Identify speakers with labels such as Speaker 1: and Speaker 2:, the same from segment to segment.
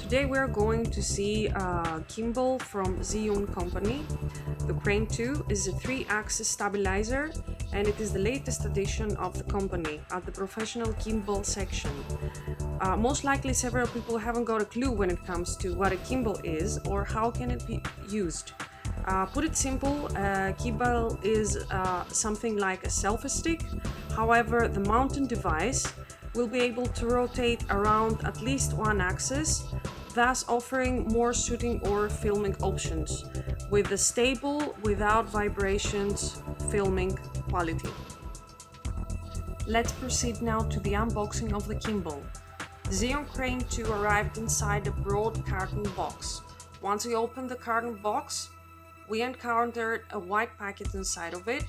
Speaker 1: Today we are going to see a gimbal from Zhiyun company. The Crane 2 is a 3-axis stabilizer and it is the latest addition of the company at the professional gimbal section. Most likely several people haven't got a clue when it comes to what a gimbal is or how can it be used. Put it simple, a gimbal is something like a selfie stick. However, the mounting device will be able to rotate around at least one axis, thus offering more shooting or filming options with a stable, without vibrations filming quality. Let's proceed now to the unboxing of the gimbal. Zhiyun Crane 2 arrived inside a broad carton box. Once we opened the carton box, we encountered a white packet inside of it,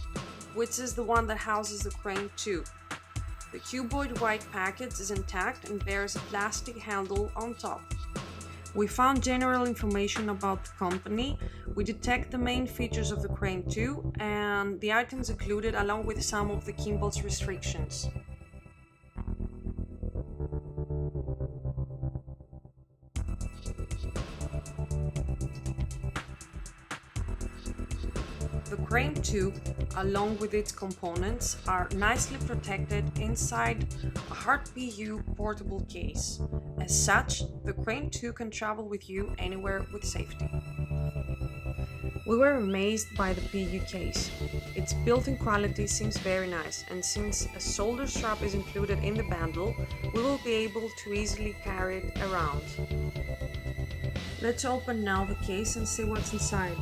Speaker 1: which is the one that houses the Crane 2. The cuboid white packet is intact and bears a plastic handle on top. We found general information about the company. We detect the main features of the Crane 2 and the items included along with some of the gimbal's restrictions. The Crane 2, along with its components, are nicely protected inside a hard PU portable case. As such, the Crane 2 can travel with you anywhere with safety. We were amazed by the PU case. Its built-in quality seems very nice, and since a shoulder strap is included in the bundle, we will be able to easily carry it around. Let's open now the case and see what's inside.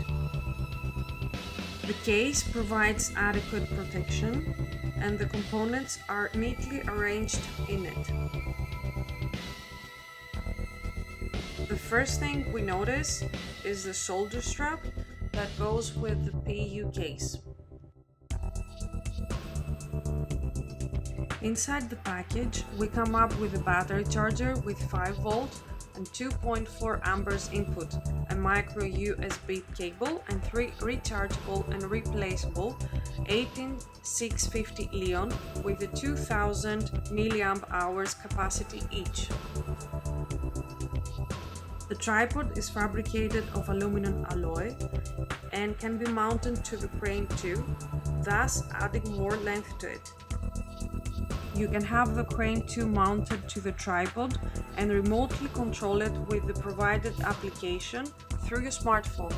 Speaker 1: The case provides adequate protection and the components are neatly arranged in it. The first thing we notice is the shoulder strap that goes with the PU case. Inside the package, we come up with a battery charger with 5V and 2.4 amperes input, a micro USB cable and 3 rechargeable and replaceable 18650 Leon with a 2000 mAh capacity each. The tripod is fabricated of aluminum alloy and can be mounted to the Crane 2, thus adding more length to it. You can have the Crane 2 mounted to the tripod and remotely control it with the provided application through your smartphone.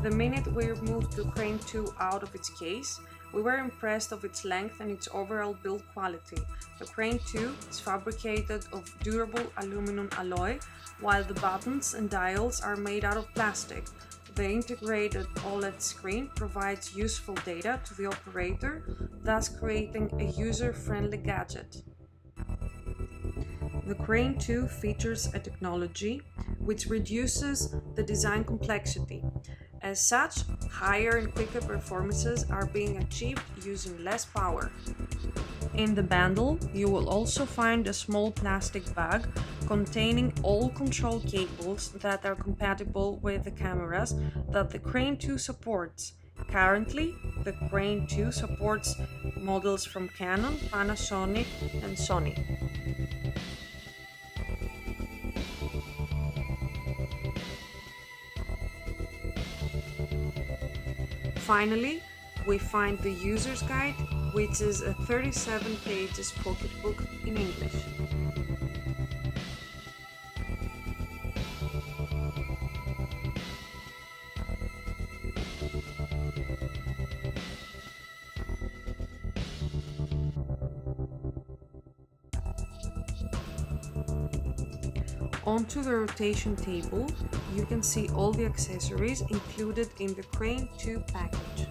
Speaker 1: The minute we removed the Crane 2 out of its case, we were impressed of its length and its overall build quality. The Crane 2 is fabricated of durable aluminum alloy, while the buttons and dials are made out of plastic. The integrated OLED screen provides useful data to the operator, thus creating a user-friendly gadget. The Crane 2 features a technology which reduces the design complexity. As such, higher and quicker performances are being achieved using less power. In the bundle, you will also find a small plastic bag containing all control cables that are compatible with the cameras that the Crane 2 supports. Currently, the Crane 2 supports models from Canon, Panasonic, and Sony. Finally, we find the user's guide, which is a 37 pages pocketbook in English. Onto the rotation table, you can see all the accessories included in the Crane 2 package.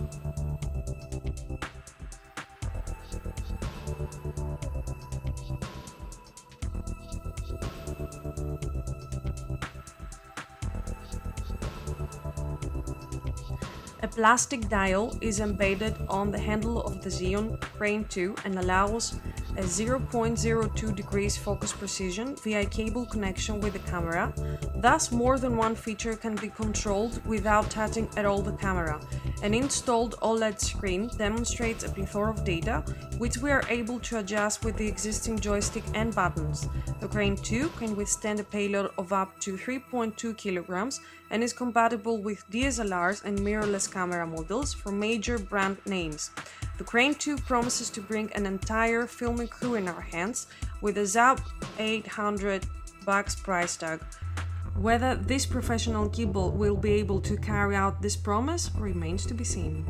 Speaker 1: A plastic dial is embedded on the handle of the Zhiyun Crane 2 and allows a 0.02 degrees focus precision via cable connection with the camera. Thus, more than one feature can be controlled without touching at all the camera. An installed OLED screen demonstrates a plethora of data, which we are able to adjust with the existing joystick and buttons. The Crane 2 can withstand a payload of up to 3.2 kilograms and is compatible with DSLRs and mirrorless camera models from major brand names. The Crane 2 promises to bring an entire filming crew in our hands with a ZAP $800 price tag. Whether this professional gimbal will be able to carry out this promise remains to be seen.